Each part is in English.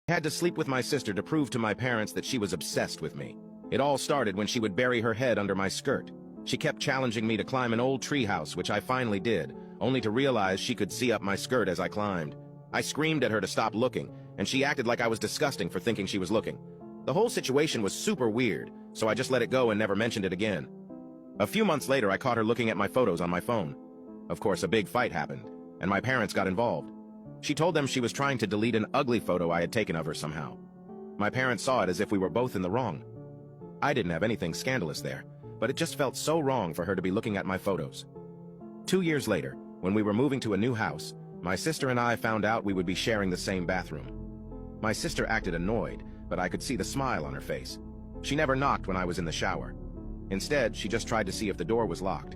I had to sleep with my sister to prove to my parents that she was obsessed with me. It all started when she would bury her head under my skirt. She kept challenging me to climb an old treehouse, which I finally did, only to realize she could see up my skirt as I climbed. I screamed at her to stop looking, and she acted like I was disgusting for thinking she was looking. The whole situation was super weird, so I just let it go and never mentioned it again. A few months later, I caught her looking at my photos on my phone. Of course, a big fight happened, and my parents got involved. She told them she was trying to delete an ugly photo I had taken of her somehow. My parents saw it as if we were both in the wrong. I didn't have anything scandalous there, but it just felt so wrong for her to be looking at my photos. 2 years later, when we were moving to a new house, my sister and I found out we would be sharing the same bathroom. My sister acted annoyed, but I could see the smile on her face. She never knocked when I was in the shower. Instead, she just tried to see if the door was locked.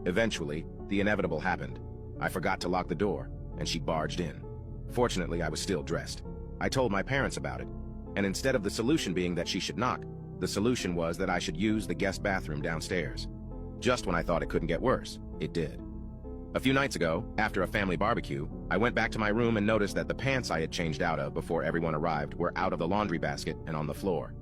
Eventually, the inevitable happened. I forgot to lock the door, and she barged in. Fortunately, I was still dressed. I told my parents about it, and instead of the solution being that she should knock, the solution was that I should use the guest bathroom downstairs. Just when I thought it couldn't get worse, it did. A few nights ago, after a family barbecue, I went back to my room and noticed that the pants I had changed out of before everyone arrived were out of the laundry basket and on the floor.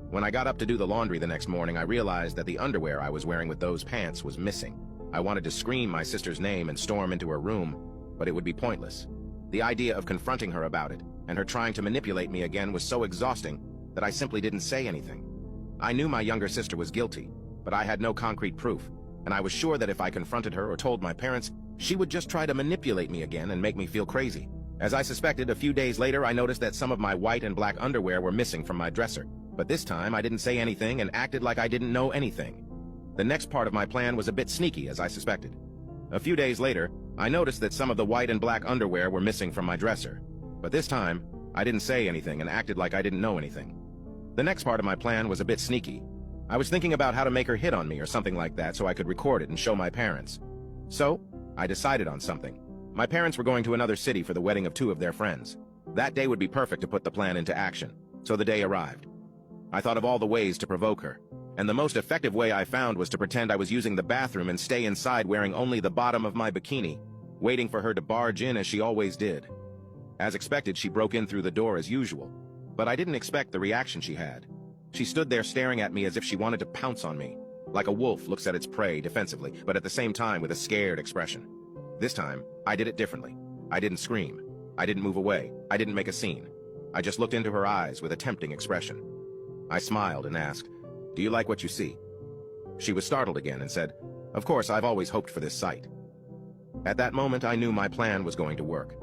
When I got up to do the laundry the next morning, I realized that the underwear I was wearing with those pants was missing. I wanted to scream my sister's name and storm into her room, but it would be pointless. The idea of confronting her about it, and her trying to manipulate me again, was so exhausting that I simply didn't say anything. I knew my younger sister was guilty, but I had no concrete proof, and I was sure that if I confronted her or told my parents, she would just try to manipulate me again and make me feel crazy. As I suspected, a few days later I noticed that some of my white and black underwear were missing from my dresser, but this time I didn't say anything and acted like I didn't know anything. The next part of my plan was a bit sneaky, as I suspected. A few days later, I noticed that some of the white and black underwear were missing from my dresser, but this time I didn't say anything and acted like I didn't know anything. The next part of my plan was a bit sneaky. I was thinking about how to make her hit on me or something like that so I could record it and show my parents. So, I decided on something. My parents were going to another city for the wedding of 2 of their friends. That day would be perfect to put the plan into action, so the day arrived. I thought of all the ways to provoke her, and the most effective way I found was to pretend I was using the bathroom and stay inside wearing only the bottom of my bikini, waiting for her to barge in as she always did. As expected, she broke in through the door as usual, but I didn't expect the reaction she had. She stood there staring at me as if she wanted to pounce on me, like a wolf looks at its prey defensively, but at the same time with a scared expression. This time, I did it differently. I didn't scream. I didn't move away. I didn't make a scene. I just looked into her eyes with a tempting expression. I smiled and asked, "Do you like what you see?" She was startled again and said, "Of course, I've always hoped for this sight." At that moment, I knew my plan was going to work.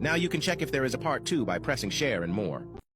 Now you can check if there is a part 2 by pressing share and more.